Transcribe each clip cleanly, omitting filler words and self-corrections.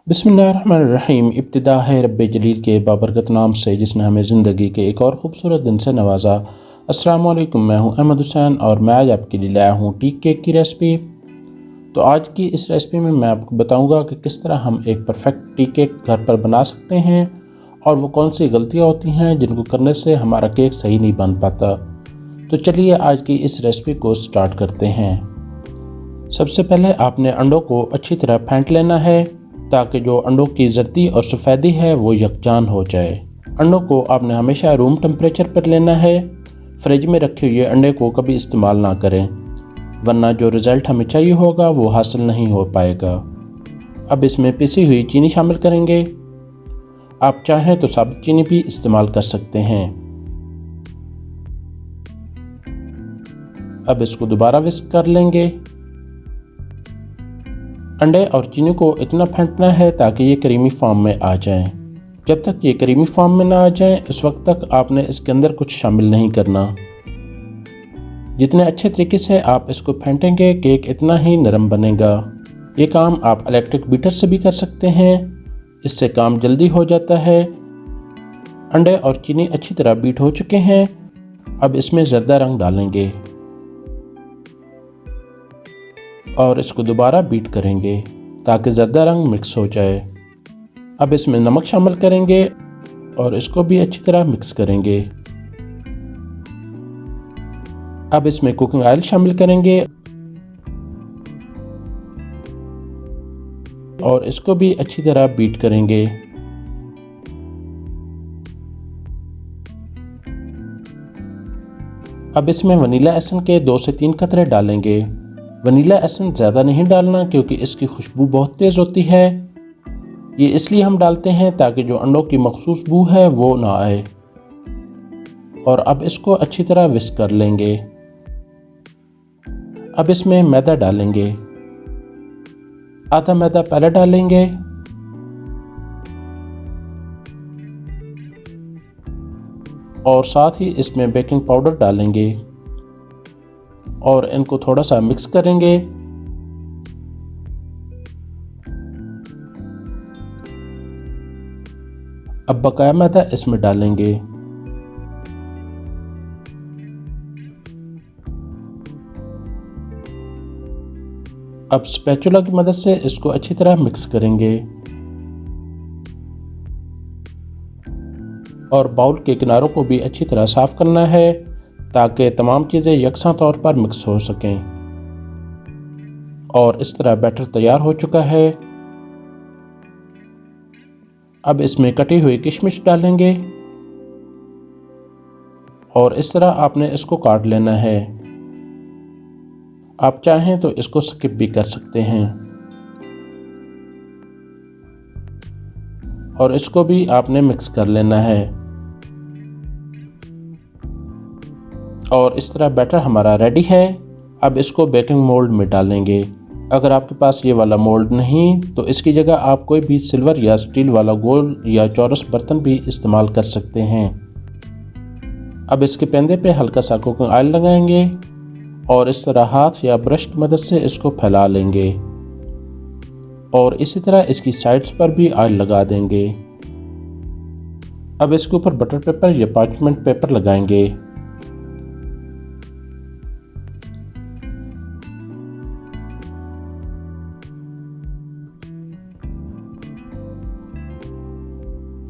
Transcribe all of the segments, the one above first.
बिस्मिल्लाहिर्रहमानिर्रहीम। इब्तिदा है रब्बे जलील के बाबरकत नाम से जिसने हमें ज़िंदगी के एक और ख़ूबसूरत दिन से नवाजा। अस्सलाम वालेकुम, मैं हूं अहमद हुसैन और मैं आज आपके लिए लाया हूं टी केक की रेसिपी। तो आज की इस रेसिपी में मैं आपको बताऊंगा कि किस तरह हम एक परफेक्ट टी केक घर पर बना सकते हैं और वो कौन सी गलतियां होती हैं जिनको करने से हमारा केक सही नहीं बन पाता। तो चलिए आज की इस रेसिपी को स्टार्ट करते हैं। सबसे पहले आपने अंडों को अच्छी तरह फेंट लेना है ताकि जो अंडों की जर्दी और सफ़ेदी है वो यकजान हो जाए। अंडों को आपने हमेशा रूम टेम्परेचर पर लेना है। फ्रिज में रखे हुए अंडे को कभी इस्तेमाल ना करें, वरना जो रिज़ल्ट हमें चाहिए होगा वो हासिल नहीं हो पाएगा। अब इसमें पिसी हुई चीनी शामिल करेंगे। आप चाहें तो साबुत चीनी भी इस्तेमाल कर सकते हैं। अब इसको दोबारा विस्क कर लेंगे। अंडे और चीनी को इतना फेंटना है ताकि ये क्रीमी फॉर्म में आ जाएं। जब तक ये क्रीमी फॉर्म में ना आ जाएं, उस वक्त तक आपने इसके अंदर कुछ शामिल नहीं करना। जितने अच्छे तरीके से आप इसको फेंटेंगे केक इतना ही नरम बनेगा। ये काम आप इलेक्ट्रिक बीटर से भी कर सकते हैं, इससे काम जल्दी हो जाता है। अंडे और चीनी अच्छी तरह बीट हो चुके हैं। अब इसमें ज़र्दा रंग डालेंगे और इसको दोबारा बीट करेंगे ताकि ज़र्दा रंग मिक्स हो जाए। अब इसमें नमक शामिल करेंगे और इसको भी अच्छी तरह मिक्स करेंगे। अब इसमें कुकिंग ऑयल शामिल करेंगे और इसको भी अच्छी तरह बीट करेंगे। अब इसमें वनीला एसेंस के 2 से 3 कतरे डालेंगे। वनीला एसेंस ज़्यादा नहीं डालना क्योंकि इसकी खुशबू बहुत तेज़ होती है। ये इसलिए हम डालते हैं ताकि जो अंडों की मखसूस बू है वो ना आए। और अब इसको अच्छी तरह विस्क कर लेंगे। अब इसमें मैदा डालेंगे। आधा मैदा पहले डालेंगे और साथ ही इसमें बेकिंग पाउडर डालेंगे और इनको थोड़ा सा मिक्स करेंगे। अब बकाया मैदा इसमें डालेंगे। अब स्पैचुला की मदद से इसको अच्छी तरह मिक्स करेंगे और बाउल के किनारों को भी अच्छी तरह साफ करना है ताकि तमाम चीज़ें यकसा तौर पर मिक्स हो सकें। और इस तरह बैटर तैयार हो चुका है। अब इसमें कटी हुई किशमिश डालेंगे और इस तरह आपने इसको काट लेना है। आप चाहें तो इसको स्किप भी कर सकते हैं और इसको भी आपने मिक्स कर लेना है। और इस तरह बैटर हमारा रेडी है। अब इसको बेकिंग मोल्ड में डालेंगे। अगर आपके पास ये वाला मोल्ड नहीं तो इसकी जगह आप कोई भी सिल्वर या स्टील वाला गोल या चौरस बर्तन भी इस्तेमाल कर सकते हैं। अब इसके पेंदे पे हल्का सा कुकिंग ऑयल लगाएंगे और इस तरह हाथ या ब्रश की मदद से इसको फैला लेंगे और इसी तरह इसकी साइड्स पर भी ऑयल लगा देंगे। अब इसके ऊपर बटर पेपर या पार्चमेंट पेपर लगाएंगे।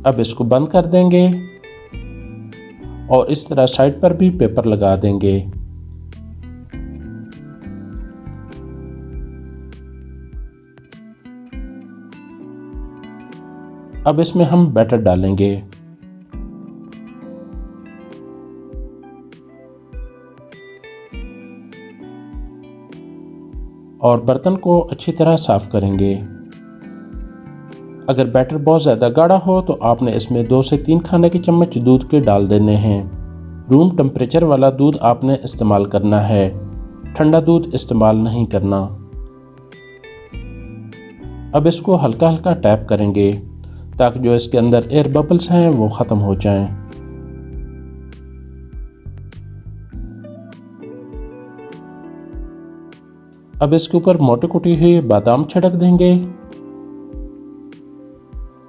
अब इसको बंद कर देंगे और इस तरह साइड पर भी पेपर लगा देंगे। अब इसमें हम बैटर डालेंगे और बर्तन को अच्छी तरह साफ करेंगे। अगर बैटर बहुत ज़्यादा गाढ़ा हो तो आपने इसमें 2 से 3 खाने के चम्मच दूध के डाल देने हैं। रूम टेम्परेचर वाला दूध आपने इस्तेमाल करना है, ठंडा दूध इस्तेमाल नहीं करना। अब इसको हल्का हल्का टैप करेंगे ताकि जो इसके अंदर एयर बबल्स हैं वो ख़त्म हो जाएं। अब इसके ऊपर मोटे कुटी हुई बादाम छिड़क देंगे